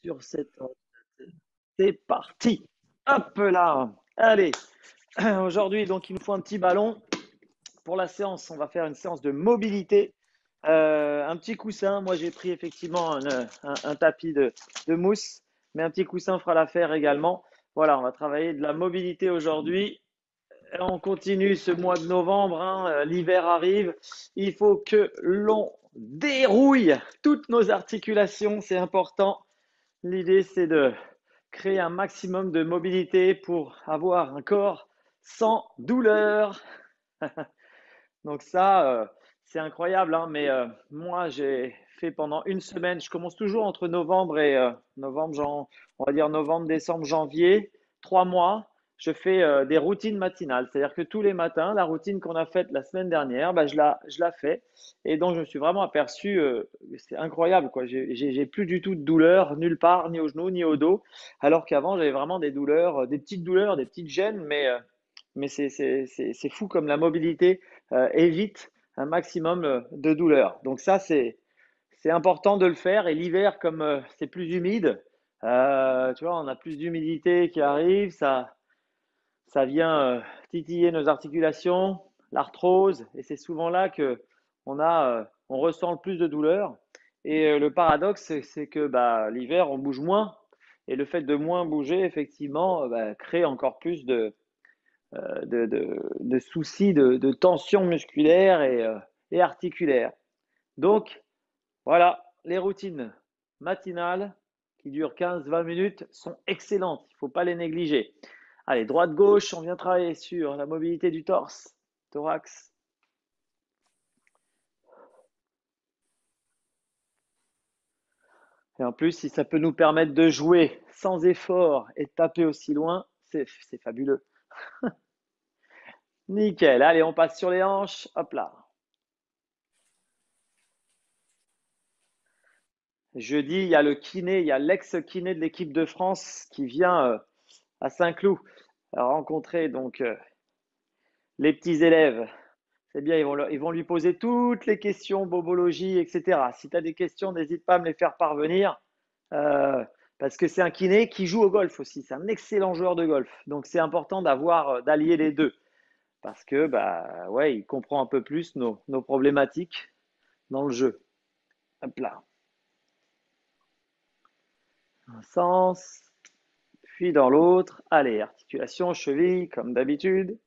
sur cet ordinateur. C'est parti. Hop là. Allez. Aujourd'hui, donc, il nous faut un petit ballon. Pour la séance, on va faire une séance de mobilité. Un petit coussin. Moi, j'ai pris effectivement un tapis de mousse, mais un petit coussin fera l'affaire également. Voilà, on va travailler de la mobilité aujourd'hui. On continue ce mois de novembre, hein, l'hiver arrive. Il faut que l'on dérouille toutes nos articulations, c'est important. L'idée, c'est de créer un maximum de mobilité pour avoir un corps sans douleur. Donc ça, c'est incroyable, hein, mais moi, j'ai fait pendant une semaine, je commence toujours entre novembre et on va dire novembre, décembre, janvier, 3 mois, je fais des routines matinales. C'est-à-dire que tous les matins, la routine qu'on a faite la semaine dernière, bah, je la fais. Et donc, je me suis vraiment aperçu, c'est incroyable, quoi. J'ai plus du tout de douleur, nulle part, ni au genou, ni au dos, alors qu'avant, j'avais vraiment des douleurs, des petites gênes, mais c'est fou comme la mobilité évite un maximum de douleur. Donc ça, c'est important de le faire. Et l'hiver, comme c'est plus humide, tu vois, on a plus d'humidité qui arrive, ça vient titiller nos articulations, l'arthrose, et c'est souvent là que on ressent le plus de douleur. Et le paradoxe, c'est que bah, l'hiver, on bouge moins, et le fait de moins bouger, effectivement, bah, crée encore plus de soucis de tension musculaire et articulaire. Donc, voilà, les routines matinales qui durent 15-20 minutes sont excellentes. Il ne faut pas les négliger. Allez, droite-gauche, on vient travailler sur la mobilité du torse, thorax. Et en plus, si ça peut nous permettre de jouer sans effort et de taper aussi loin, c'est fabuleux. Nickel. Allez, on passe sur les hanches. Hop là. Jeudi, il y a le kiné, il y a l'ex-kiné de l'équipe de France qui vient à Saint-Cloud rencontrer donc les petits élèves. C'est bien, ils vont lui poser toutes les questions, bobologie, etc. Si tu as des questions, n'hésite pas à me les faire parvenir. euh, parce que c'est un kiné qui joue au golf aussi. C'est un excellent joueur de golf. Donc c'est important d'allier les deux. Parce que bah ouais, il comprend un peu plus nos problématiques dans le jeu. Hop là. Un sens, puis dans l'autre. Allez, articulation, cheville, comme d'habitude.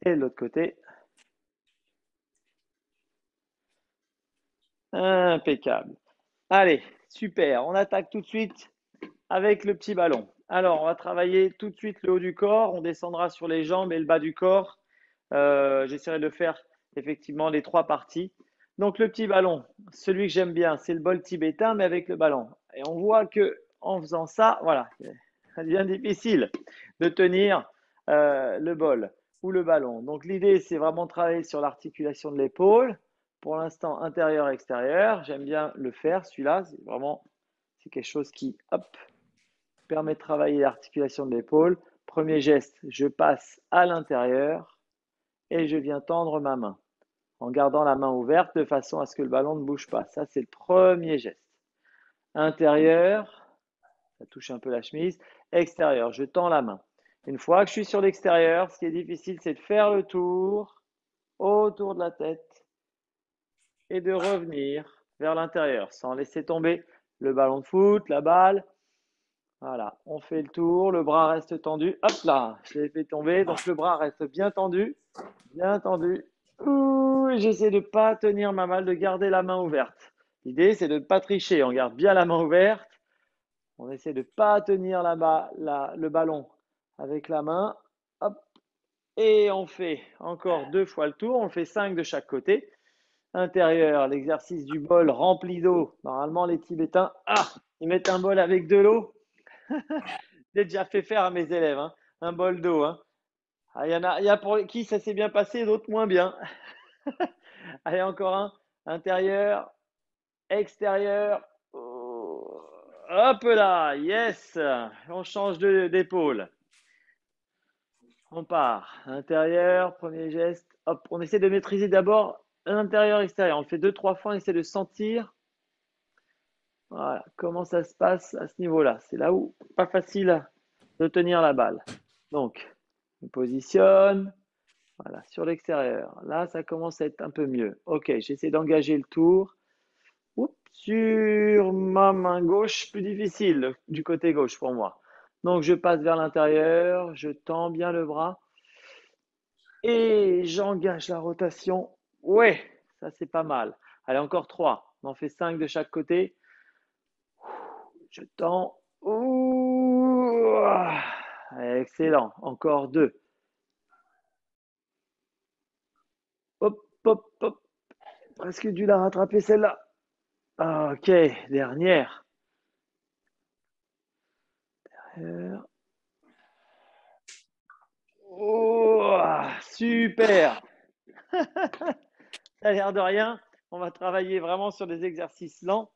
Et de l'autre côté. Impeccable. Allez, super. On attaque tout de suite avec le petit ballon. Alors, on va travailler tout de suite le haut du corps. On descendra sur les jambes et le bas du corps. J'essaierai de faire effectivement les trois parties. Donc, le petit ballon, celui que j'aime bien, c'est le bol tibétain, mais avec le ballon. Et on voit que en faisant ça, voilà, ça devient difficile de tenir le bol ou le ballon. Donc, l'idée, c'est vraiment de travailler sur l'articulation de l'épaule. Pour l'instant, intérieur-extérieur. J'aime bien le faire, celui-là. C'est quelque chose qui, hop, permet de travailler l'articulation de l'épaule. Premier geste, je passe à l'intérieur et je viens tendre ma main en gardant la main ouverte de façon à ce que le ballon ne bouge pas. Ça, c'est le premier geste. Intérieur, ça touche un peu la chemise. Extérieur, je tends la main. Une fois que je suis sur l'extérieur, ce qui est difficile, c'est de faire le tour autour de la tête et de revenir vers l'intérieur sans laisser tomber le ballon de foot, la balle. Voilà, on fait le tour, le bras reste tendu. Hop là, je l'ai fait tomber, donc le bras reste bien tendu, bien tendu. Ouh, j'essaie de ne pas tenir ma balle, de garder la main ouverte. L'idée, c'est de ne pas tricher. On garde bien la main ouverte. On essaie de ne pas tenir le ballon avec la main. Hop, et on fait encore 2 fois le tour. On le fait 5 de chaque côté. Intérieur, l'exercice du bol rempli d'eau. Normalement, les Tibétains, ils mettent un bol avec de l'eau. J'ai déjà fait faire à mes élèves, hein, un bol d'eau. Hein. Il y a pour qui ça s'est bien passé, d'autres moins bien. Allez, encore un. Intérieur, extérieur. Oh. Hop là, yes. On change d'épaule. On part. Intérieur, premier geste. Hop, on essaie de maîtriser d'abord l'intérieur, extérieur. On le fait 2-3 fois, on essaie de sentir Voilà, comment ça se passe à ce niveau-là? C'est là où pas facile de tenir la balle. Donc, je me positionne, voilà, sur l'extérieur. Là, ça commence à être un peu mieux. Ok, j'essaie d'engager le tour. Oups, sur ma main gauche, plus difficile du côté gauche pour moi. Donc, je passe vers l'intérieur, je tends bien le bras et j'engage la rotation. Ouais, ça c'est pas mal. Allez, encore 3. On en fait 5 de chaque côté. Je tends. Ouh, excellent. Encore 2. Hop, hop, hop. Presque dû la rattraper celle-là. Ok, dernière. Oh, super. Ça a l'air de rien. On va travailler vraiment sur des exercices lents.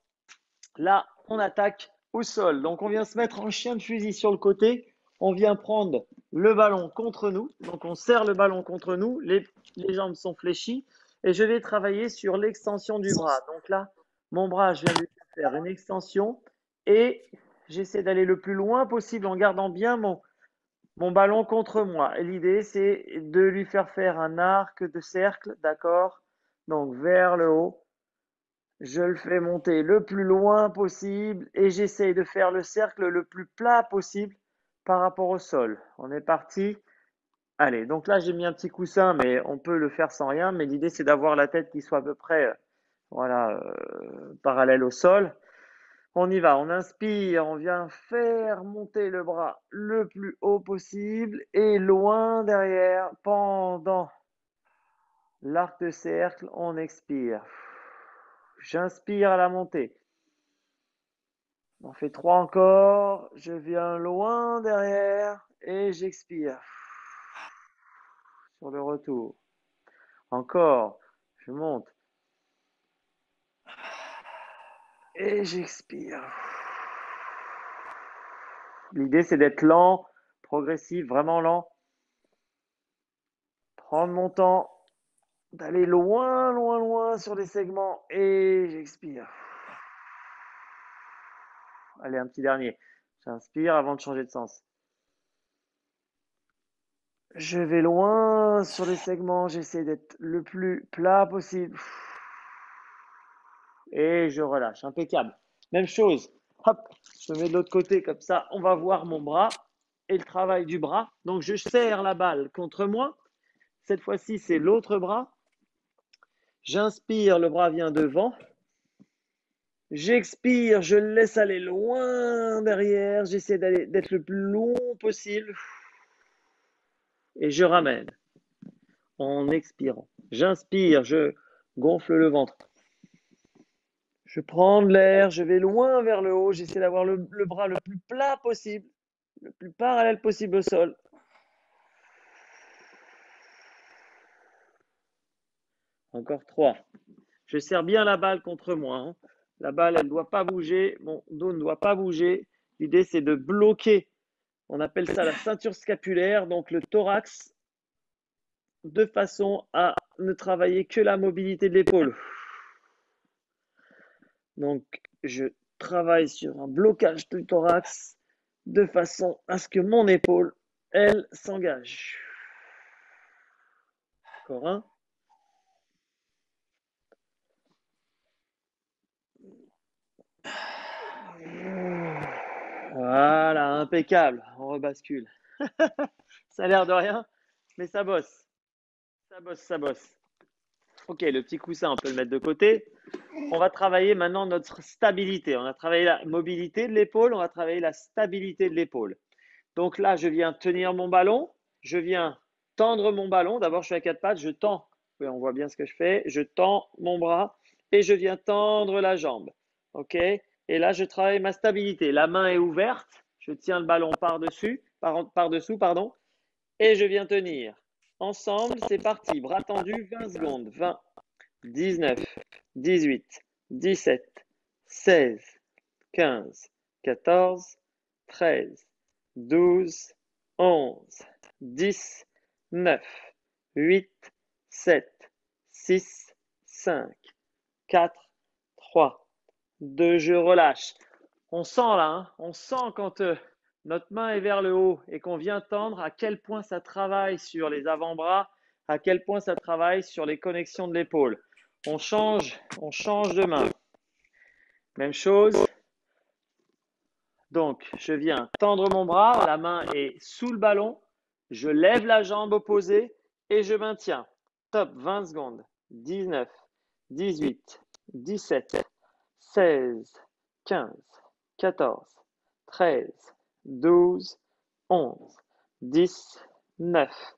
Là, on attaque au sol. Donc, on vient se mettre en chien de fusil sur le côté. On vient prendre le ballon contre nous. Donc, on serre le ballon contre nous. Les jambes sont fléchies. Et je vais travailler sur l'extension du bras. Donc là, mon bras, je viens de lui faire une extension. Et j'essaie d'aller le plus loin possible en gardant bien mon ballon contre moi. Et l'idée, c'est de lui faire un arc de cercle. D'accord? Donc, vers le haut. Je le fais monter le plus loin possible et j'essaye de faire le cercle le plus plat possible par rapport au sol. On est parti. Allez, donc là j'ai mis un petit coussin, mais on peut le faire sans rien. Mais l'idée c'est d'avoir la tête qui soit à peu près, voilà, parallèle au sol. On y va, on inspire, on vient faire monter le bras le plus haut possible et loin derrière, pendant l'arc de cercle, on expire. J'inspire à la montée. On fait 3 encore. Je viens loin derrière et j'expire. Sur le retour. Encore. Je monte. Et j'expire. L'idée, c'est d'être lent, progressif, vraiment lent. Prendre mon temps, d'aller loin, loin, loin sur les segments et j'expire. Allez, un petit dernier. J'inspire avant de changer de sens. Je vais loin sur les segments, j'essaie d'être le plus plat possible. Et je relâche, impeccable. Même chose, hop, je me mets de l'autre côté comme ça, on va voir mon bras et le travail du bras. Donc je serre la balle contre moi. Cette fois-ci, c'est l'autre bras. J'inspire, le bras vient devant. J'expire, je le laisse aller loin derrière. J'essaie d'être le plus long possible. Et je ramène en expirant. J'inspire, je gonfle le ventre. Je prends de l'air, je vais loin vers le haut, j'essaie d'avoir le bras le plus plat possible, le plus parallèle possible au sol. Encore 3. Je serre bien la balle contre moi. Hein. La balle, elle ne doit pas bouger, mon dos ne doit pas bouger. L'idée, c'est de bloquer. On appelle ça la ceinture scapulaire, donc le thorax, de façon à ne travailler que la mobilité de l'épaule. Donc, je travaille sur un blocage du thorax de façon à ce que mon épaule, elle, s'engage. Encore un. Voilà, impeccable. On rebascule. Ça a l'air de rien, mais ça bosse. Ça bosse, ça bosse. Ok, le petit coussin, on peut le mettre de côté. On va travailler maintenant notre stabilité. On a travaillé la mobilité de l'épaule, on va travailler la stabilité de l'épaule. Donc là, je viens tenir mon ballon, je viens tendre mon ballon. D'abord, je suis à quatre pattes, je tends. Oui, on voit bien ce que je fais. Je tends mon bras et je viens tendre la jambe. OK? Et là, je travaille ma stabilité. La main est ouverte, je tiens le ballon par-dessous, pardon, et je viens tenir. Ensemble, c'est parti. Bras tendus, 20 secondes. 20, 19, 18, 17, 16, 15, 14, 13, 12, 11, 10, 9, 8, 7, 6, 5, 4, 3, 2, je relâche. On sent là, hein, on sent quand notre main est vers le haut et qu'on vient tendre à quel point ça travaille sur les avant-bras, à quel point ça travaille sur les connexions de l'épaule. On change de main. Même chose. Donc, je viens tendre mon bras, la main est sous le ballon, je lève la jambe opposée et je maintiens. Top, 20 secondes. 19, 18, 17, 16, 15, 14, 13, 12, 11, 10, 9,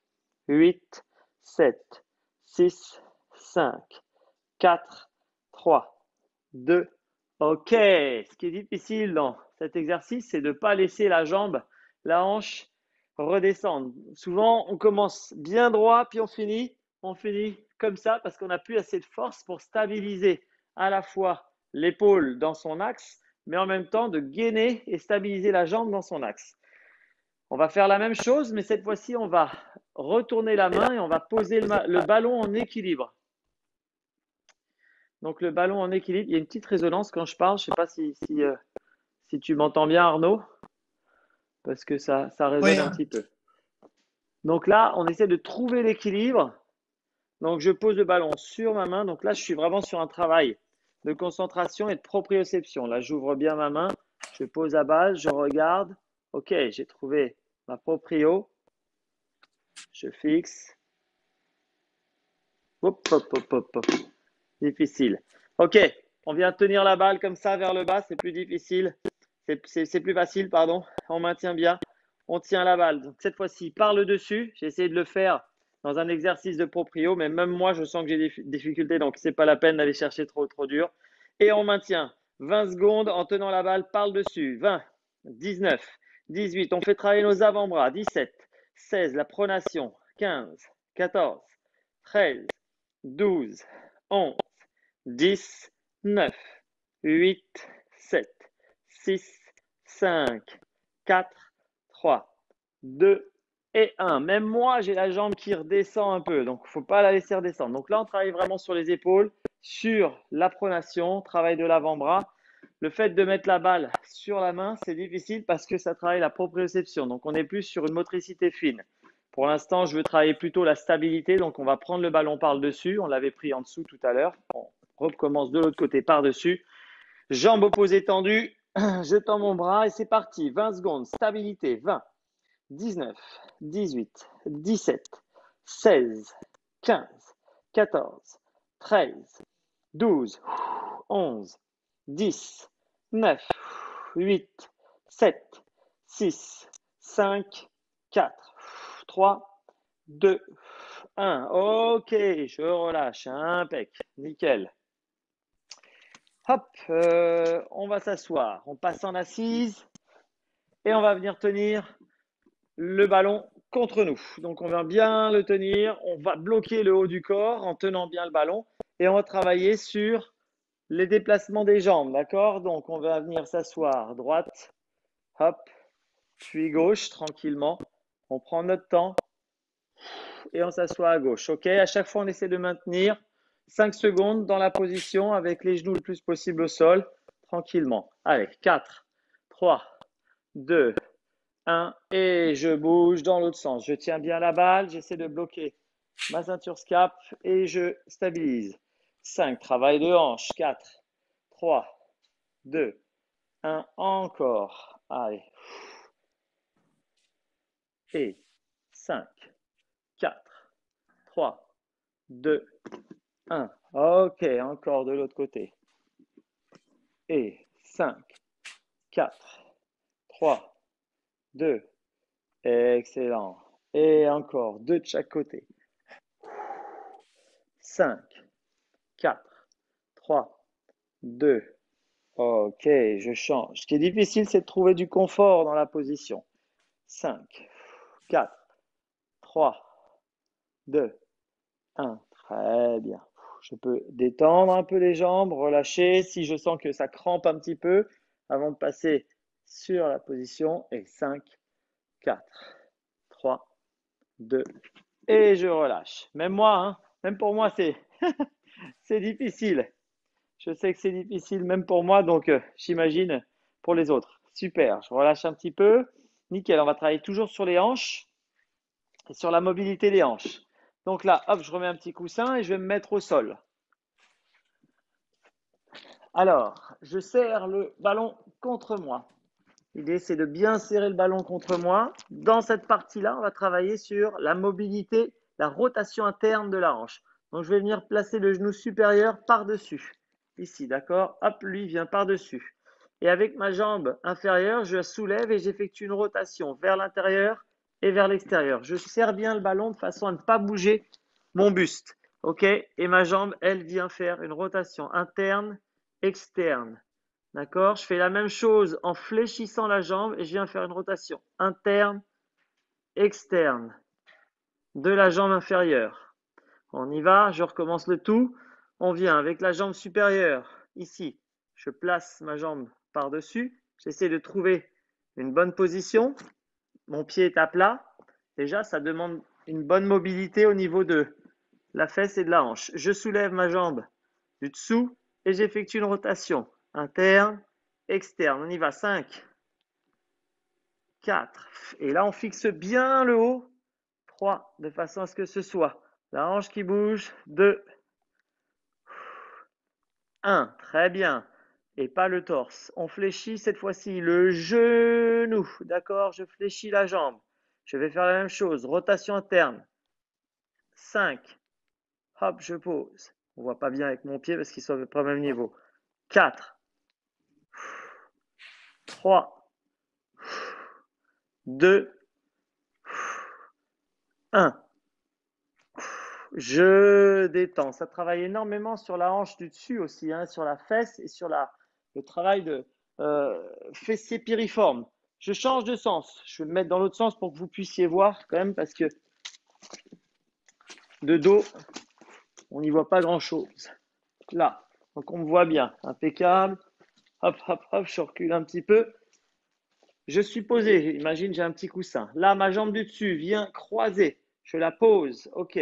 8, 7, 6, 5, 4, 3, 2. OK. Ce qui est difficile dans cet exercice, c'est de ne pas laisser la jambe, la hanche redescendre. Souvent, on commence bien droit, puis on finit comme ça parce qu'on n'a plus assez de force pour stabiliser à la fois l'épaule dans son axe, mais en même temps de gainer et stabiliser la jambe dans son axe. On va faire la même chose, mais cette fois-ci, on va retourner la main et on va poser le ballon en équilibre. Donc, le ballon en équilibre, il y a une petite résonance quand je parle. Je ne sais pas si tu m'entends bien, Arnaud, parce que ça résonne Oui, un petit peu. Donc là, on essaie de trouver l'équilibre. Donc, je pose le ballon sur ma main. Donc là, je suis vraiment sur un travail de concentration et de proprioception. Là, j'ouvre bien ma main, je pose la balle, je regarde. OK, j'ai trouvé ma proprio. Je fixe. Hop, hop, hop, hop, hop. Difficile. OK, on vient tenir la balle comme ça vers le bas, c'est plus difficile. C'est plus facile, pardon. On maintient bien. On tient la balle. Donc cette fois-ci, par le dessus. J'ai essayé de le faire dans un exercice de proprio, mais même moi, je sens que j'ai des difficultés, donc c'est pas la peine d'aller chercher trop dur. Et on maintient 20 secondes en tenant la balle par le dessus. 20, 19, 18. On fait travailler nos avant-bras. 17, 16, la pronation. 15, 14, 13, 12, 11, 10, 9, 8, 7, 6, 5, 4, 3, 2 et 1. Même moi, j'ai la jambe qui redescend un peu, donc il ne faut pas la laisser redescendre. Donc là, on travaille vraiment sur les épaules, sur la pronation, travail de l'avant-bras. Le fait de mettre la balle sur la main, c'est difficile parce que ça travaille la proprioception. Donc on est plus sur une motricité fine. Pour l'instant, je veux travailler plutôt la stabilité. Donc on va prendre le ballon par le dessus. On l'avait pris en dessous tout à l'heure. On recommence de l'autre côté par dessus. Jambes opposées tendues. Je tends mon bras et c'est parti. 20 secondes. Stabilité. 20, 19, 18, 17, 16, 15, 14, 13, 12, 11, 10, 9, 8, 7, 6, 5, 4, 3, 2, 1. OK, je relâche. Impec. Nickel. Hop, on va s'asseoir. On passe en assise et on va venir tenir le ballon contre nous. Donc, on va bien le tenir. On va bloquer le haut du corps en tenant bien le ballon et on va travailler sur les déplacements des jambes. D'accord? Donc, on va venir s'asseoir droite, hop, puis gauche tranquillement. On prend notre temps et on s'assoit à gauche. OK? À chaque fois, on essaie de maintenir 5 secondes dans la position avec les genoux le plus possible au sol, tranquillement. Allez, 4, 3, 2, 1 et je bouge dans l'autre sens. Je tiens bien la balle, j'essaie de bloquer ma ceinture scap et je stabilise. 5, travail de hanche. 4, 3, 2, 1, encore. Allez. Et 5, 4, 3, 2, 1. OK, encore de l'autre côté. Et 5, 4, 3, 2. Excellent. Et encore, deux de chaque côté. 5, 4, 3, 2. OK, je change. Ce qui est difficile, c'est de trouver du confort dans la position. 5, 4, 3, 2, 1. Très bien. Je peux détendre un peu les jambes, relâcher si je sens que ça crampe un petit peu avant de passer sur la position. Et 5, 4, 3, 2. Et je relâche. Même moi, hein, même pour moi, c'est difficile. Je sais que c'est difficile même pour moi, donc j'imagine pour les autres. Super, je relâche un petit peu. Nickel, on va travailler toujours sur les hanches et sur la mobilité des hanches. Donc là, hop, je remets un petit coussin et je vais me mettre au sol. Alors, je serre le ballon contre moi. L'idée, c'est de bien serrer le ballon contre moi. Dans cette partie-là, on va travailler sur la mobilité, la rotation interne de la hanche. Donc, je vais venir placer le genou supérieur par-dessus. Ici, d'accord? Hop, lui vient par-dessus. Et avec ma jambe inférieure, je soulève et j'effectue une rotation vers l'intérieur et vers l'extérieur. Je serre bien le ballon de façon à ne pas bouger mon buste. OK? Et ma jambe, elle vient faire une rotation interne, externe. D'accord? Je fais la même chose en fléchissant la jambe et je viens faire une rotation interne, externe de la jambe inférieure. On y va, je recommence le tout. On vient avec la jambe supérieure. Ici, je place ma jambe par-dessus. J'essaie de trouver une bonne position. Mon pied est à plat. Déjà, ça demande une bonne mobilité au niveau de la fesse et de la hanche. Je soulève ma jambe du dessous et j'effectue une rotation interne, externe. On y va. 5, 4. Et là, on fixe bien le haut. 3, de façon à ce que ce soit la hanche qui bouge. 2, 1. Très bien. Et pas le torse. On fléchit cette fois-ci le genou. D'accord? Je fléchis la jambe. Je vais faire la même chose. Rotation interne. 5. Hop, je pose. On ne voit pas bien avec mon pied parce qu'ils sont pas au même niveau. 4, 3, 2, 1. Je détends. Ça travaille énormément sur la hanche du dessus aussi, hein, sur la fesse et sur le travail de fessier piriforme. Je change de sens. Je vais me mettre dans l'autre sens pour que vous puissiez voir quand même parce que de dos, on n'y voit pas grand-chose. Là, donc on me voit bien. Impeccable. Hop, hop, hop, je recule un petit peu. Je suis posé, imagine j'ai un petit coussin. Là, ma jambe du dessus vient croiser. Je la pose. OK.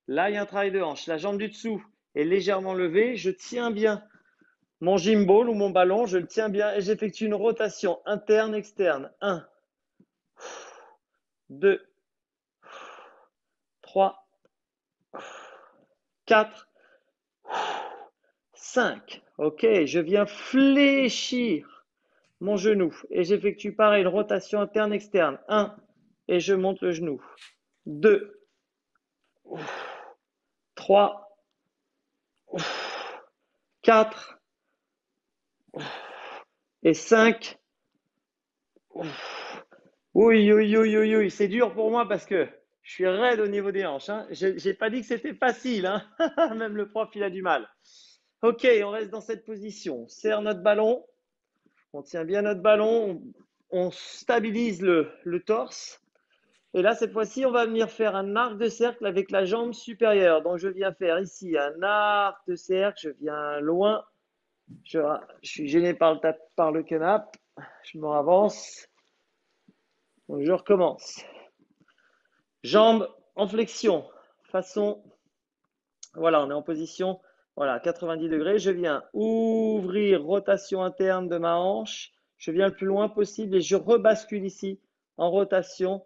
Là, il y a un travail de hanche. La jambe du dessous est légèrement levée. Je tiens bien mon gimbal ou mon ballon. Je le tiens bien et j'effectue une rotation interne, externe. 1, 2, 3, 4, 5. OK. Je viens fléchir mon genou et j'effectue pareil une rotation interne, externe. 1 et je monte le genou. 2, 3, 4 et 5. Oui, oui, oui, oui, oui. C'est dur pour moi parce que je suis raide au niveau des hanches, hein. J'ai pas dit que c'était facile, hein. Même le prof, il a du mal. OK, on reste dans cette position. On serre notre ballon. On tient bien notre ballon. On stabilise le torse. Et là, cette fois-ci, on va venir faire un arc de cercle avec la jambe supérieure. Donc, je viens faire ici un arc de cercle. Je viens loin. Je suis gêné par le canapé. Je me ravance. Donc, je recommence. Jambes en flexion. Façon, voilà, on est en position, voilà, 90 degrés. Je viens ouvrir, rotation interne de ma hanche. Je viens le plus loin possible et je rebascule ici en rotation,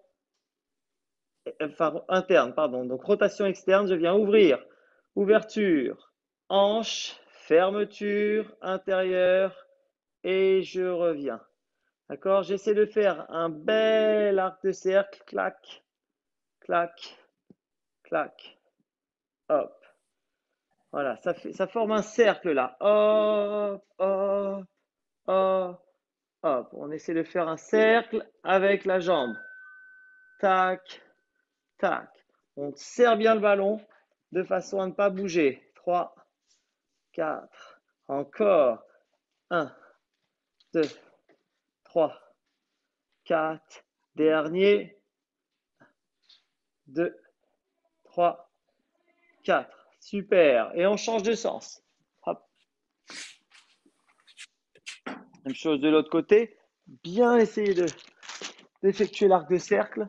enfin interne, pardon. Donc, rotation externe, je viens ouvrir, ouverture, hanche, fermeture, intérieure et je reviens. D'accord? J'essaie de faire un bel arc de cercle. Clac, clac, clac. Hop. Voilà, ça forme un cercle là. Hop, hop, hop, hop. On essaie de faire un cercle avec la jambe. Tac, tac. On serre bien le ballon de façon à ne pas bouger. 3, 4. Encore. 1, 2, 3, 4. Dernier. 2, 3, 4. Super. Et on change de sens. Hop. Même chose de l'autre côté. Bien essayer d'effectuer l'arc de cercle.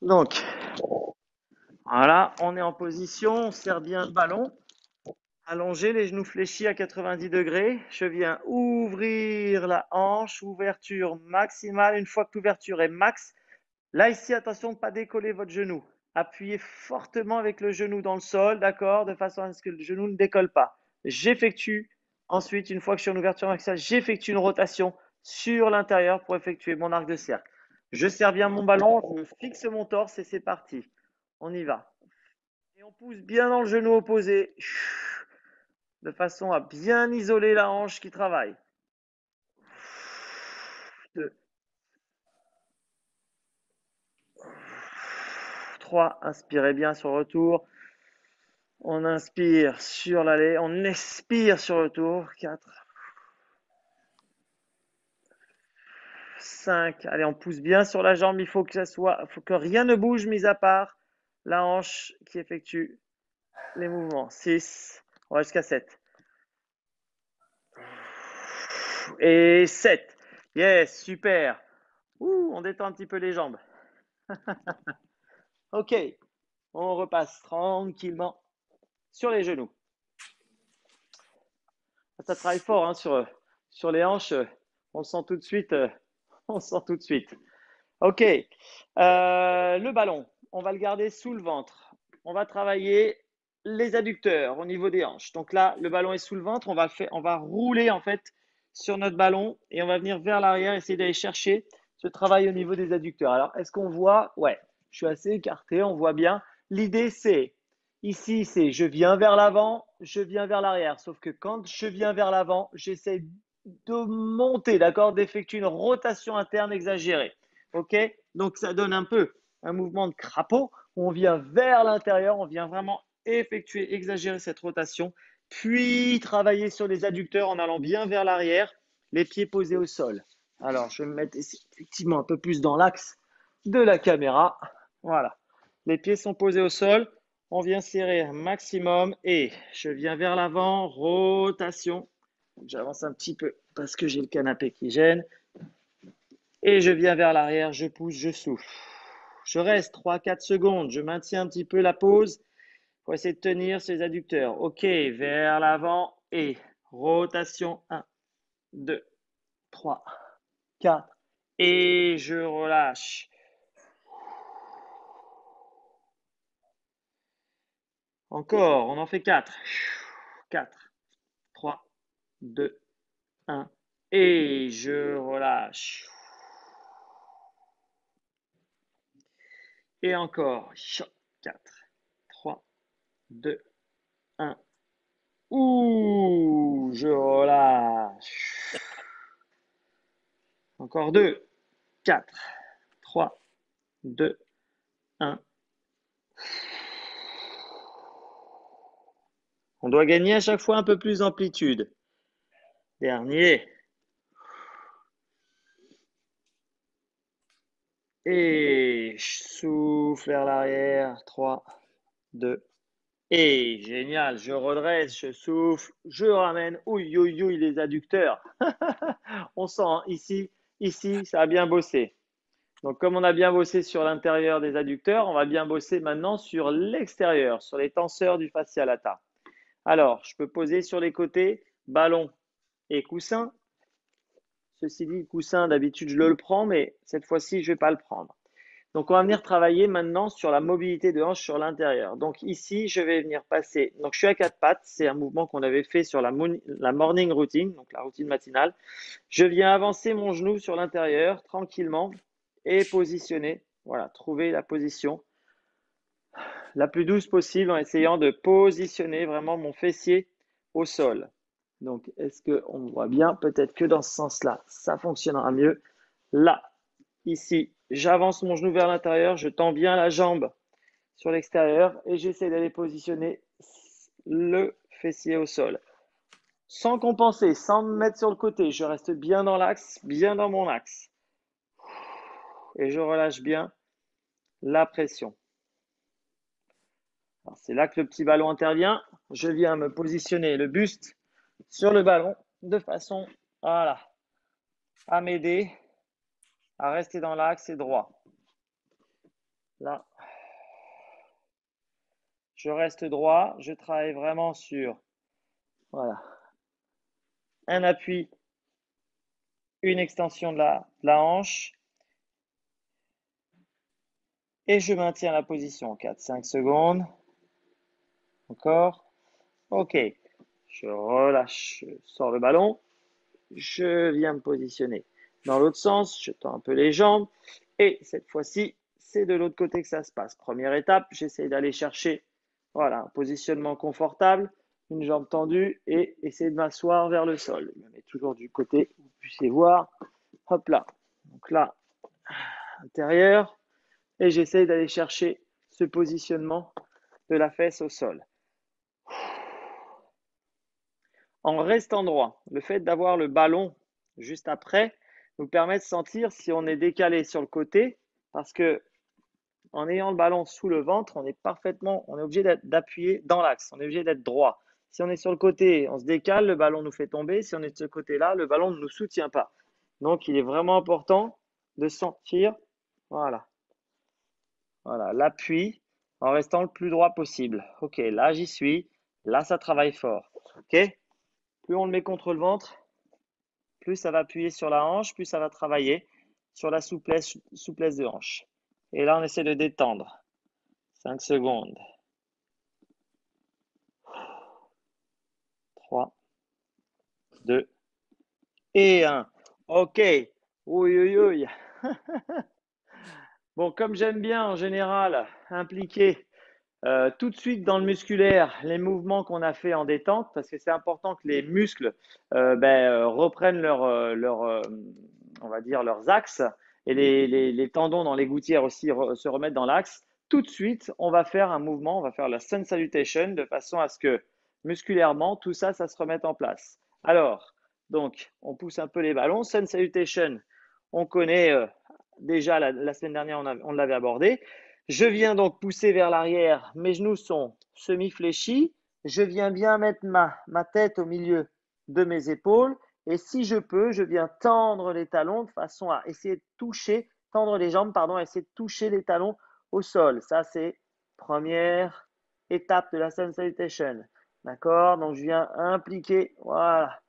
Donc, voilà, on est en position, on serre bien le ballon. Allongé, les genoux fléchis à 90 degrés. Je viens ouvrir la hanche, ouverture maximale. Une fois que l'ouverture est max, là ici, attention de ne pas décoller votre genou. Appuyez fortement avec le genou dans le sol, d'accord, de façon à ce que le genou ne décolle pas. J'effectue ensuite, une fois que je suis en ouverture maximale, j'effectue une rotation sur l'intérieur pour effectuer mon arc de cercle. Je serre bien mon ballon, je fixe mon torse et c'est parti. On y va. Et on pousse bien dans le genou opposé, de façon à bien isoler la hanche qui travaille. 2, 3, inspirez bien sur le retour. On inspire sur l'aller, on expire sur le retour. 4, 5, allez, on pousse bien sur la jambe. Il faut que rien ne bouge, mis à part la hanche qui effectue les mouvements. 6, on va jusqu'à 7. Et 7. Yes, super. On détend un petit peu les jambes. Ok, on repasse tranquillement sur les genoux. Ça travaille fort hein, sur les hanches. On le sent tout de suite. On le sent tout de suite. Ok, le ballon, on va le garder sous le ventre. On va travailler les adducteurs au niveau des hanches. Donc là, le ballon est sous le ventre. On va rouler en fait sur notre ballon et on va venir vers l'arrière, essayer d'aller chercher ce travail au niveau des adducteurs. Alors, est-ce qu'on voit? Ouais, je suis assez écarté, on voit bien. L'idée, c'est ici, c'est je viens vers l'avant, je viens vers l'arrière. Sauf que quand je viens vers l'avant, j'essaie de monter, d'accord, d'effectuer une rotation interne exagérée. Ok, donc ça donne un peu un mouvement de crapaud. On vient vers l'intérieur, on vient vraiment effectuer, exagérer cette rotation, puis travailler sur les adducteurs en allant bien vers l'arrière, les pieds posés au sol. Alors, je vais me mettre ici, effectivement un peu plus dans l'axe de la caméra. Voilà, les pieds sont posés au sol. On vient serrer un maximum et je viens vers l'avant, rotation. J'avance un petit peu parce que j'ai le canapé qui gêne. Et je viens vers l'arrière, je pousse, je souffle. Je reste 3-4 secondes, je maintiens un petit peu la pause pour essayer de tenir ces adducteurs. Ok, vers l'avant et rotation 1, 2, 3, 4 et je relâche. Encore, on en fait 4. 4, 3, 2, 1 et je relâche. Et encore, 4, 3, 2, 1. Je relâche. Encore 2, 4, 3, 2, 1. On doit gagner à chaque fois un peu plus d'amplitude. Dernier. Et je souffle vers l'arrière. 3, 2. Et génial, je redresse, je souffle, je ramène. Ouille, ouille, ouille, les adducteurs. On sent hein, ici, ça a bien bossé. Donc, comme on a bien bossé sur l'intérieur des adducteurs, on va bien bosser maintenant sur l'extérieur, sur les tenseurs du fascia lata. Alors, je peux poser sur les côtés, ballon et coussin. Ceci dit, le coussin, d'habitude, je le prends, mais cette fois-ci, je ne vais pas le prendre. Donc, on va venir travailler maintenant sur la mobilité de hanche sur l'intérieur. Donc, ici, je vais venir passer. Donc, je suis à quatre pattes. C'est un mouvement qu'on avait fait sur la morning routine, donc la routine matinale. Je viens avancer mon genou sur l'intérieur tranquillement et positionner. Voilà, trouver la position la plus douce possible en essayant de positionner vraiment mon fessier au sol. Donc, est-ce qu'on me voit bien? Peut-être que dans ce sens-là, ça fonctionnera mieux. Là, ici, j'avance mon genou vers l'intérieur, je tends bien la jambe sur l'extérieur et j'essaie d'aller positionner le fessier au sol. Sans compenser, sans me mettre sur le côté, je reste bien dans l'axe, bien dans mon axe. Et je relâche bien la pression. C'est là que le petit ballon intervient. Je viens me positionner le buste sur le ballon de façon voilà, à m'aider à rester dans l'axe et droit. Là, je reste droit. Je travaille vraiment sur Voilà. Un appui, une extension de la hanche. Et je maintiens la position. 4-5 secondes. Encore. OK. Je relâche, je sors le ballon. Je viens me positionner dans l'autre sens. Je tends un peu les jambes. Et cette fois-ci, c'est de l'autre côté que ça se passe. Première étape, j'essaie d'aller chercher voilà, un positionnement confortable, une jambe tendue et essayer de m'asseoir vers le sol. Je me mets toujours du côté où vous puissiez voir. Hop là. Donc là, intérieur. Et j'essaie d'aller chercher ce positionnement de la fesse au sol. En restant droit, le fait d'avoir le ballon juste après nous permet de sentir si on est décalé sur le côté parce que en ayant le ballon sous le ventre, on est obligé d'appuyer dans l'axe, on est obligé d'être droit. Si on est sur le côté, on se décale, le ballon nous fait tomber. Si on est de ce côté-là, le ballon ne nous soutient pas. Donc, il est vraiment important de sentir, voilà, l'appui en restant le plus droit possible. Ok, là j'y suis, là ça travaille fort. Ok, plus on le met contre le ventre, plus ça va appuyer sur la hanche, plus ça va travailler sur la souplesse de hanche. Et là on essaie de détendre. 5 secondes. 3, 2 et 1. Ok. Oui, oui, oui. Bon, comme j'aime bien en général impliquer tout de suite dans le musculaire les mouvements qu'on a fait en détente parce que c'est important que les muscles reprennent on va dire leurs axes et les tendons dans les gouttières aussi se remettent dans l'axe. Tout de suite, on va faire un mouvement, on va faire la Sun Salutation de façon à ce que musculairement tout ça, ça se remette en place. Alors, donc, on pousse un peu les ballons. Sun Salutation, on connaît déjà la semaine dernière, on l'avait abordé. Je viens donc pousser vers l'arrière, mes genoux sont semi-fléchis. Je viens bien mettre ma tête au milieu de mes épaules. Et si je peux, je viens tendre les talons de façon à essayer de toucher, tendre les jambes, pardon, essayer de toucher les talons au sol. Ça, c'est première étape de la Sun Salutation. D'accord? Donc, je viens impliquer, voilà,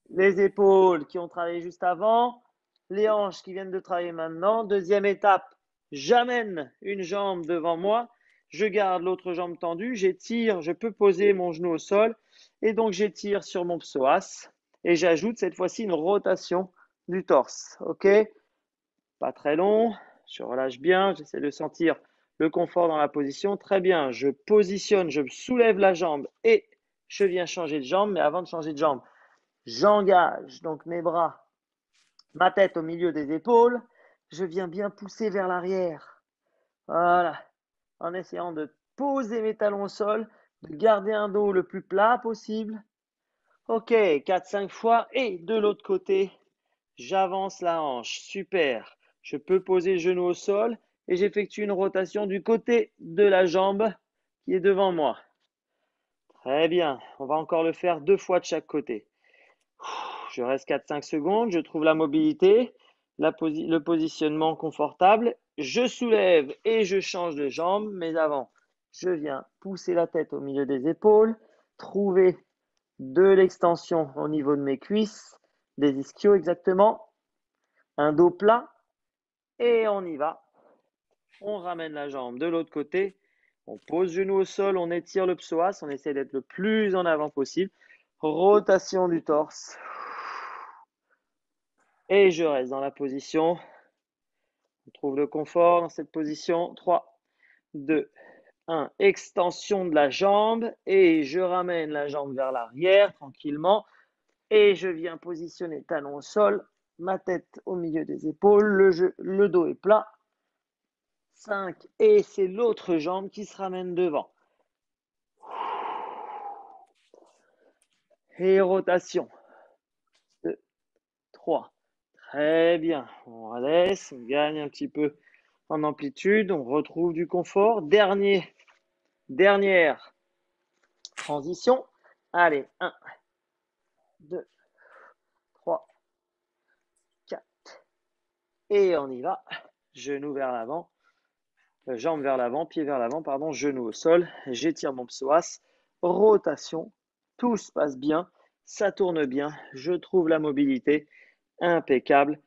les épaules qui ont travaillé juste avant, les hanches qui viennent de travailler maintenant. Deuxième étape, j'amène une jambe devant moi, je garde l'autre jambe tendue, j'étire, je peux poser mon genou au sol et donc j'étire sur mon psoas et j'ajoute cette fois-ci une rotation du torse. Ok? Pas très long, je relâche bien, j'essaie de sentir le confort dans la position. Très bien, je positionne, je soulève la jambe et je viens changer de jambe, mais avant de changer de jambe, j'engage donc mes bras, ma tête au milieu des épaules. Je viens bien pousser vers l'arrière. Voilà. En essayant de poser mes talons au sol, de garder un dos le plus plat possible. Ok, 4-5 fois. Et de l'autre côté, j'avance la hanche. Super. Je peux poser le genou au sol et j'effectue une rotation du côté de la jambe qui est devant moi. Très bien. On va encore le faire 2 fois de chaque côté. Je reste 4-5 secondes, je trouve la mobilité, le positionnement confortable, je soulève et je change de jambe, mais avant, je viens pousser la tête au milieu des épaules, trouver de l'extension au niveau de mes cuisses, des ischios exactement, un dos plat, et on y va. On ramène la jambe de l'autre côté, on pose genou au sol, on étire le psoas, on essaie d'être le plus en avant possible, rotation du torse. Et je reste dans la position. On trouve le confort dans cette position. 3, 2, 1. Extension de la jambe. Et je ramène la jambe vers l'arrière tranquillement. Et je viens positionner talon au sol. Ma tête au milieu des épaules. Le dos est plat. 5. Et c'est l'autre jambe qui se ramène devant. Et rotation. 2, 3. Très bien. On laisse. On gagne un petit peu en amplitude. On retrouve du confort. Dernière transition. Allez, 1, 2, 3, 4. Et on y va. Genou vers l'avant. Jambe vers l'avant, pied vers l'avant, pardon, genou au sol. J'étire mon psoas. Rotation tout se passe bien, ça tourne bien, je trouve la mobilité impeccable.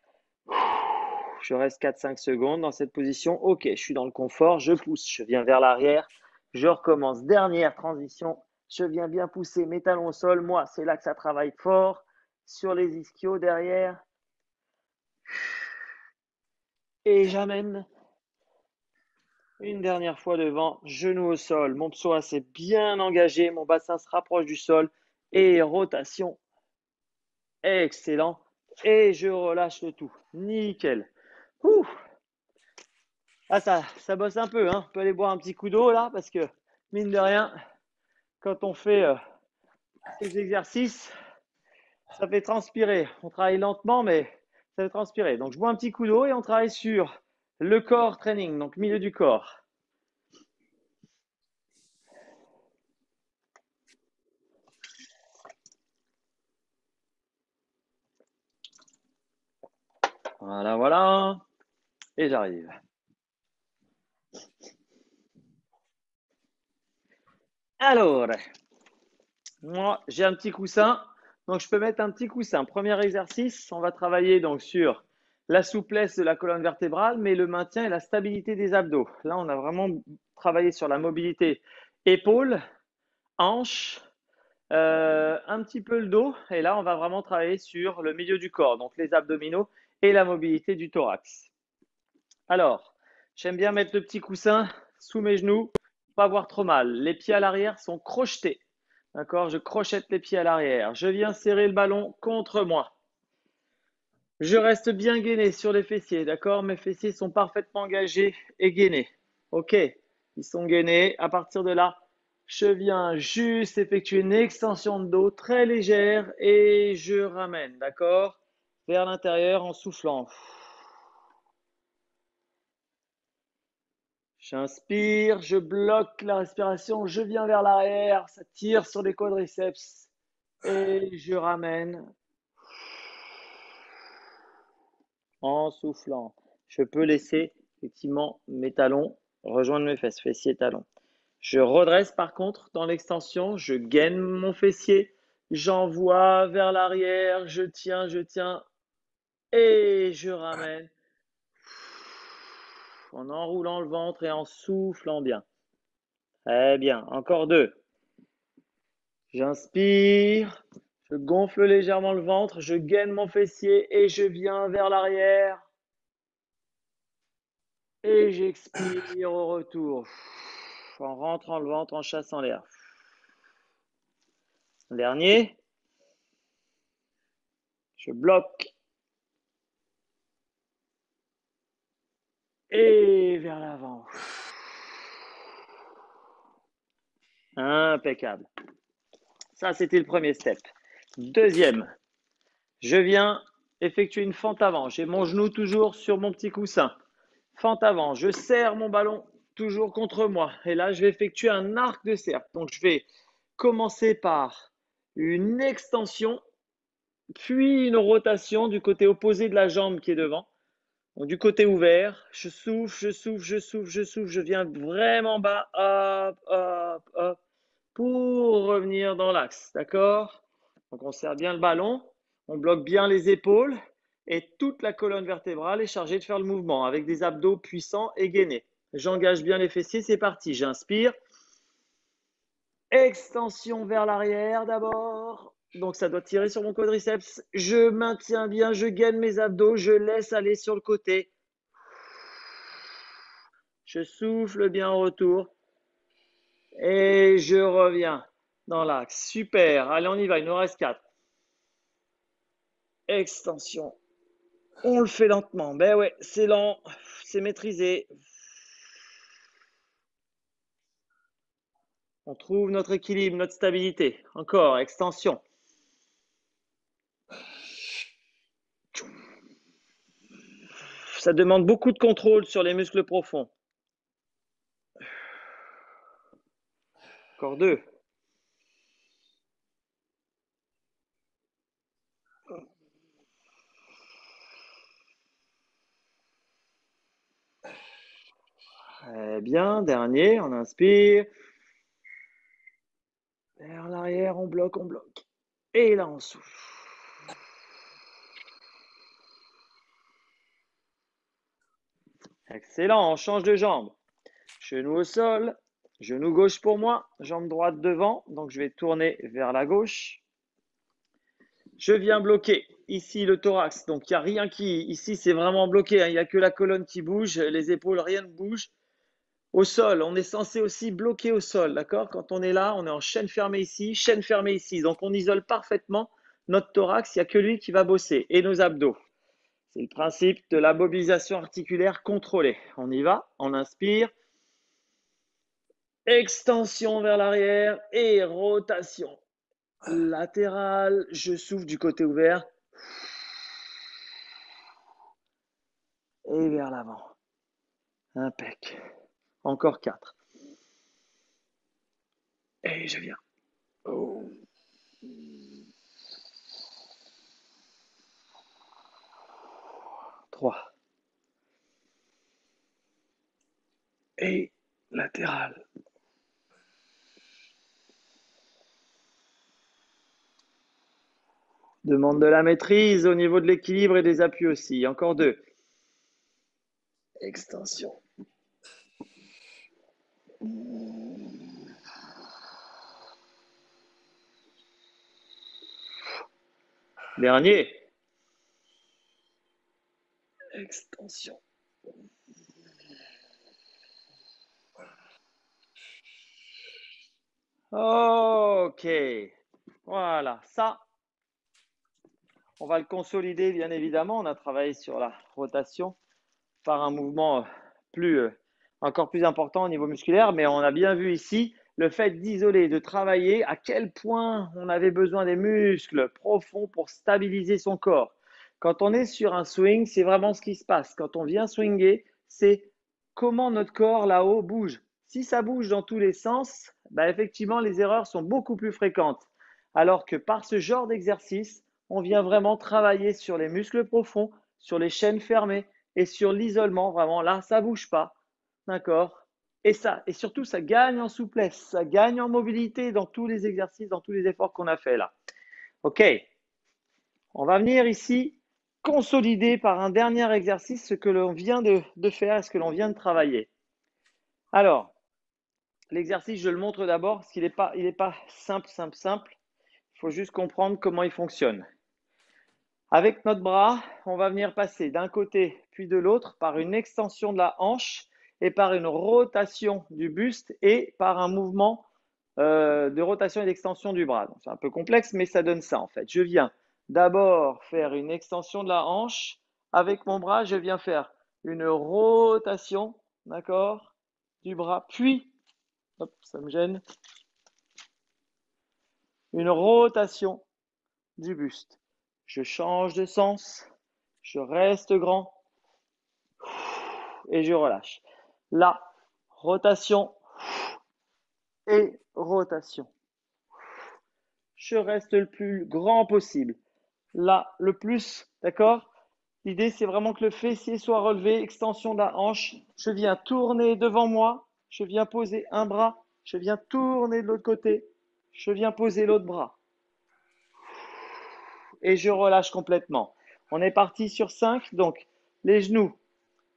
Je reste 4-5 secondes dans cette position. Ok, je suis dans le confort, je pousse, je viens vers l'arrière, je recommence. Dernière transition, je viens bien pousser mes talons au sol. Moi, c'est là que ça travaille fort sur les ischios derrière. Et j'amène une dernière fois devant, genou au sol, mon psoas est bien engagé, mon bassin se rapproche du sol et rotation. Excellent. Et je relâche le tout. Nickel. Ouh. Ah, ça bosse un peu, hein. On peut aller boire un petit coup d'eau là parce que, mine de rien, quand on fait ces exercices, ça fait transpirer. On travaille lentement, mais ça fait transpirer. Donc, je bois un petit coup d'eau et on travaille sur le corps training, donc milieu du corps. Voilà, voilà. Et j'arrive. Alors, moi, j'ai un petit coussin. Donc, je peux mettre un petit coussin. Premier exercice, on va travailler donc sur la souplesse de la colonne vertébrale, mais le maintien et la stabilité des abdos. Là, on a vraiment travaillé sur la mobilité épaules, hanches, un petit peu le dos. Et là, on va vraiment travailler sur le milieu du corps, donc les abdominaux et la mobilité du thorax. Alors, j'aime bien mettre le petit coussin sous mes genoux, pas avoir trop mal. Les pieds à l'arrière sont crochetés. D'accord? Je crochette les pieds à l'arrière. Je viens serrer le ballon contre moi. Je reste bien gainé sur les fessiers. D'accord? Mes fessiers sont parfaitement engagés et gainés. Ok? Ils sont gainés. À partir de là, je viens juste effectuer une extension de dos très légère et je ramène. D'accord? Vers l'intérieur en soufflant. J'inspire, je bloque la respiration, je viens vers l'arrière, ça tire sur les quadriceps et je ramène en soufflant. Je peux laisser effectivement mes talons rejoindre mes fesses, fessiers, talons. Je redresse par contre dans l'extension, je gaine mon fessier, j'envoie vers l'arrière, je tiens et je ramène en enroulant le ventre et en soufflant bien. Très bien, encore deux. J'inspire, je gonfle légèrement le ventre, je gaine mon fessier et je viens vers l'arrière. Et j'expire au retour, en rentrant le ventre, en chassant l'air. Dernier, je bloque. Et vers l'avant. Impeccable. Ça, c'était le premier step. Deuxième, je viens effectuer une fente avant. J'ai mon genou toujours sur mon petit coussin. Fente avant, je serre mon ballon toujours contre moi. Et là, je vais effectuer un arc de cercle. Donc, je vais commencer par une extension, puis une rotation du côté opposé de la jambe qui est devant. Donc, du côté ouvert, je souffle, je viens vraiment bas, hop, hop, hop, pour revenir dans l'axe, d'accord? Donc, on serre bien le ballon, on bloque bien les épaules et toute la colonne vertébrale est chargée de faire le mouvement avec des abdos puissants et gainés. J'engage bien les fessiers, c'est parti. J'inspire. Extension vers l'arrière d'abord. Donc ça doit tirer sur mon quadriceps. Je maintiens bien, je gaine mes abdos, je laisse aller sur le côté. Je souffle bien au retour. Et je reviens dans l'axe. Super. Allez, on y va. Il nous reste 4. Extension. On le fait lentement. Ben ouais, c'est lent. C'est maîtrisé. On trouve notre équilibre, notre stabilité. Encore, extension. Ça demande beaucoup de contrôle sur les muscles profonds. Encore 2. Très bien. Dernier, on inspire. Vers l'arrière, on bloque, on bloque. Et là, on souffle. Excellent, on change de jambe. Genou au sol, genou gauche pour moi, jambe droite devant. Donc, je vais tourner vers la gauche. Je viens bloquer ici le thorax. Donc, il n'y a rien qui… Ici, c'est vraiment bloqué. Il n'y a que la colonne qui bouge, les épaules, rien ne bouge. Au sol, on est censé aussi bloquer au sol, d'accord? Quand on est là, on est en chaîne fermée ici, chaîne fermée ici. Donc, on isole parfaitement notre thorax. Il n'y a que lui qui va bosser et nos abdos. C'est le principe de la mobilisation articulaire contrôlée. On y va, on inspire. Extension vers l'arrière et rotation latérale. Je souffle du côté ouvert. Et vers l'avant. Impec. Encore 4. Et je viens. Oh. 3. Et latéral. Demande de la maîtrise au niveau de l'équilibre et des appuis aussi. Encore 2. Extension. Dernier. Extension. Ok. Voilà. Ça, on va le consolider, bien évidemment. On a travaillé sur la rotation par un mouvement encore plus important au niveau musculaire. Mais on a bien vu ici le fait d'isoler, de travailler, à quel point on avait besoin des muscles profonds pour stabiliser son corps. Quand on est sur un swing, c'est vraiment ce qui se passe. Quand on vient swinger, c'est comment notre corps là-haut bouge. Si ça bouge dans tous les sens, bah effectivement, les erreurs sont beaucoup plus fréquentes. Alors que par ce genre d'exercice, on vient vraiment travailler sur les muscles profonds, sur les chaînes fermées et sur l'isolement. Vraiment, là, ça ne bouge pas. D'accord? Et surtout, ça gagne en souplesse, ça gagne en mobilité dans tous les exercices, dans tous les efforts qu'on a fait là. OK. On va venir ici consolider par un dernier exercice ce que l'on vient de faire, ce que l'on vient de travailler. Alors, l'exercice, je le montre d'abord parce qu'il n'est pas simple. Il faut juste comprendre comment il fonctionne. Avec notre bras, on va venir passer d'un côté puis de l'autre par une extension de la hanche et par une rotation du buste et par un mouvement de rotation et d'extension du bras. C'est un peu complexe, mais ça donne ça en fait. Je viens d'abord faire une extension de la hanche. Avec mon bras, je viens faire une rotation, d'accord, du bras, puis, hop, ça me gêne, une rotation du buste. Je change de sens, je reste grand et je relâche. Là, rotation et rotation. Je reste le plus grand possible. Là, le plus, d'accord? L'idée, c'est vraiment que le fessier soit relevé, extension de la hanche. Je viens tourner devant moi, je viens poser un bras, je viens tourner de l'autre côté, je viens poser l'autre bras. Et je relâche complètement. On est parti sur 5, donc les genoux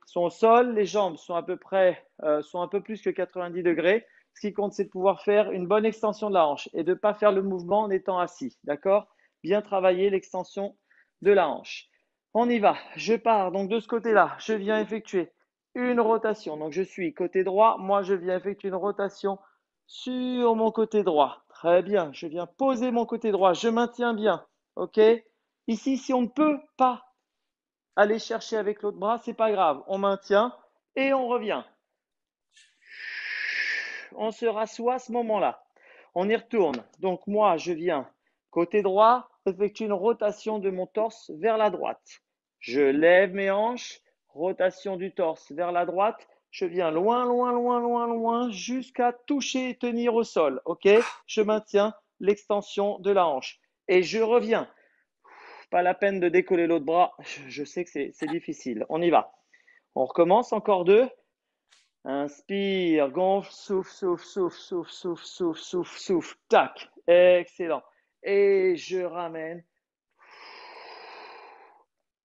sont au sol, les jambes sont à peu près, sont un peu plus que 90 degrés. Ce qui compte, c'est de pouvoir faire une bonne extension de la hanche et de ne pas faire le mouvement en étant assis. D'accord? Bien travailler l'extension de la hanche. On y va. Je pars donc de ce côté-là. Je viens effectuer une rotation. Donc je suis côté droit. Moi, je viens effectuer une rotation sur mon côté droit. Très bien. Je viens poser mon côté droit. Je maintiens bien. OK? Ici, si on ne peut pas aller chercher avec l'autre bras, c'est pas grave. On maintient et on revient. On se rassoit à ce moment-là. On y retourne. Donc moi, je viens côté droit, effectuer une rotation de mon torse vers la droite. Je lève mes hanches, rotation du torse vers la droite. Je viens loin jusqu'à toucher et tenir au sol. OK? Je maintiens l'extension de la hanche. Et je reviens. Pas la peine de décoller l'autre bras. Je sais que c'est difficile. On y va. On recommence encore 2. Inspire, gonfle, souffle. Tac. Excellent. Et je ramène.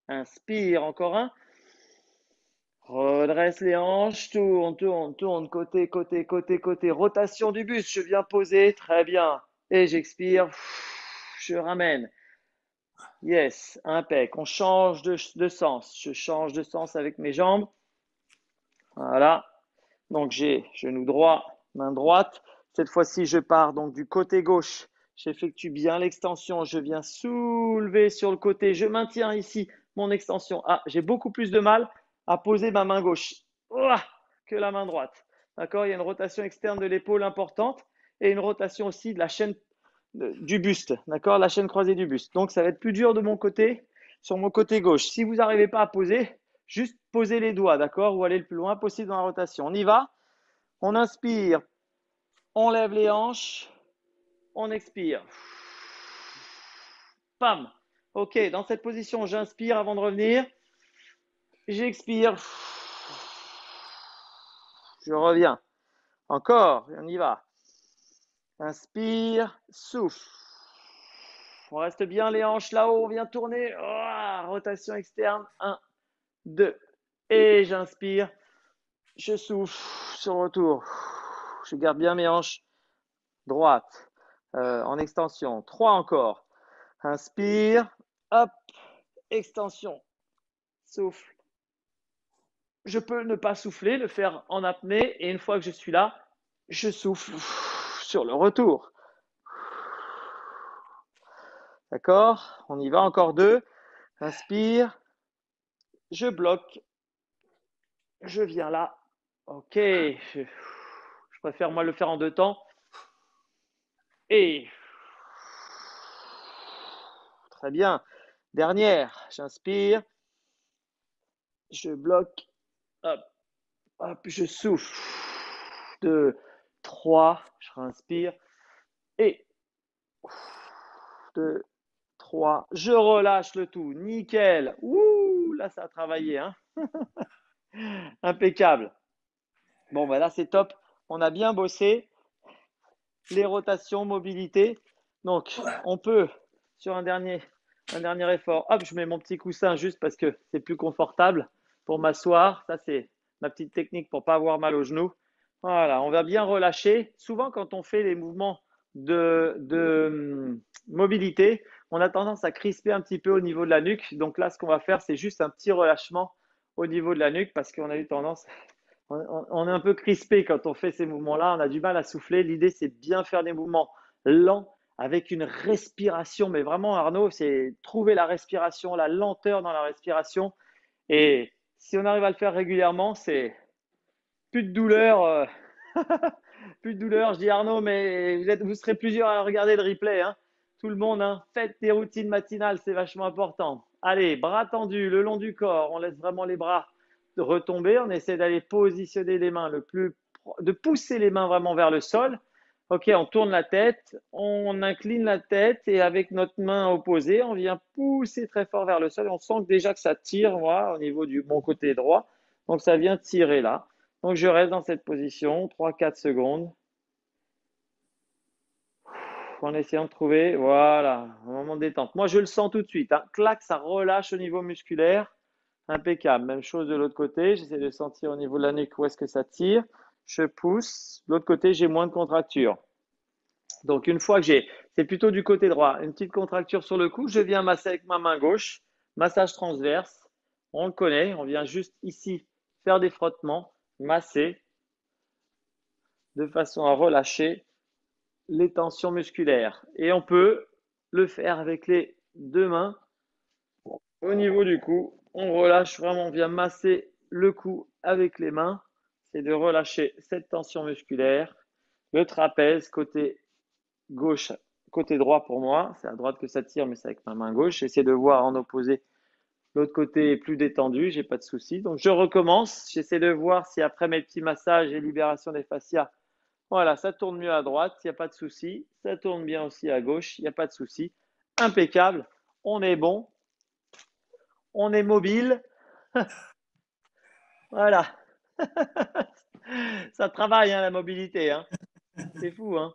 Inspire, encore un. Redresse les hanches, tourne, tourne, tourne, côté, côté, côté, côté. Rotation du buste, je viens poser, très bien. Et j'expire, je ramène. Yes, impec. On change de sens. Je change de sens avec mes jambes. Voilà. Donc j'ai genou droit, main droite. Cette fois-ci, je pars donc du côté gauche. J'effectue bien l'extension. Je viens soulever sur le côté. Je maintiens ici mon extension. Ah, j'ai beaucoup plus de mal à poser ma main gauche que la main droite. D'accord? Il y a une rotation externe de l'épaule importante et une rotation aussi de la chaîne du buste. D'accord? La chaîne croisée du buste. Donc, ça va être plus dur de mon côté, sur mon côté gauche. Si vous n'arrivez pas à poser, juste posez les doigts. D'accord? Ou aller le plus loin possible dans la rotation. On y va? On inspire, on lève les hanches, on expire. Pam. Ok, dans cette position, j'inspire avant de revenir. J'expire. Je reviens. Encore, on y va. Inspire, souffle. On reste bien les hanches là-haut, on vient tourner. Rotation externe. 1, 2. Et j'inspire. Je souffle sur le retour. Je garde bien mes hanches droites en extension. 3 encore. Inspire. Hop. Extension. Souffle. Je peux ne pas souffler, le faire en apnée. Et une fois que je suis là, je souffle sur le retour. D'accord? On y va, encore 2. Inspire. Je bloque. Je viens là. Ok. Je préfère moi le faire en 2 temps. Et très bien. Dernière. J'inspire. Je bloque. Hop. Hop. Je souffle. 2, 3. Je réinspire. Et 2, 3. Je relâche le tout. Nickel. Ouh, là, ça a travaillé, hein. Impeccable. Bon, ben là, c'est top. On a bien bossé les rotations, mobilité. Donc, on peut, sur un dernier effort, hop, je mets mon petit coussin juste parce que c'est plus confortable pour m'asseoir. Ça, c'est ma petite technique pour pas avoir mal aux genoux. Voilà, on va bien relâcher. Souvent, quand on fait les mouvements de mobilité, on a tendance à crisper un petit peu au niveau de la nuque. Donc là, ce qu'on va faire, c'est juste un petit relâchement au niveau de la nuque parce qu'on a eu tendance, on est un peu crispé quand on fait ces mouvements-là. On a du mal à souffler. L'idée, c'est de bien faire des mouvements lents avec une respiration. Mais vraiment, Arnaud, c'est trouver la respiration, la lenteur dans la respiration. Et si on arrive à le faire régulièrement, c'est plus de douleur. Plus de douleur. Je dis Arnaud, mais vous serez plusieurs à regarder le replay, hein. Tout le monde, hein. Faites des routines matinales, c'est vachement important. Allez, bras tendus le long du corps. On laisse vraiment les bras retomber. On essaie d'aller positionner les mains de pousser les mains vraiment vers le sol. Ok, on tourne la tête, on incline la tête et avec notre main opposée, on vient pousser très fort vers le sol. Et on sent déjà que ça tire, moi, au niveau du mon côté droit. Donc ça vient tirer là. Donc je reste dans cette position 3-4 secondes en essayant de trouver, voilà, un moment de détente. Moi, je le sens tout de suite, hein. Clac, ça relâche au niveau musculaire. Impeccable. Même chose de l'autre côté. J'essaie de sentir au niveau de la nuque où est-ce que ça tire. Je pousse. De l'autre côté, j'ai moins de contracture. Donc, une fois que c'est plutôt du côté droit, une petite contracture sur le cou, je viens masser avec ma main gauche. Massage transverse. On le connaît. On vient juste ici faire des frottements, masser de façon à relâcher les tensions musculaires. Et on peut le faire avec les 2 mains au niveau du cou. On relâche vraiment, on vient masser le cou avec les mains. C'est de relâcher cette tension musculaire. Le trapèze, côté gauche, côté droit pour moi. C'est à droite que ça tire, mais c'est avec ma main gauche. J'essaie de voir en opposé. L'autre côté est plus détendu, j'ai pas de souci. Donc je recommence. J'essaie de voir si après mes petits massages et libération des fascias, voilà, ça tourne mieux à droite, il n'y a pas de souci. Ça tourne bien aussi à gauche, il n'y a pas de souci. Impeccable, on est bon, on est mobile. Voilà. Ça travaille, hein, la mobilité, hein. C'est fou, hein.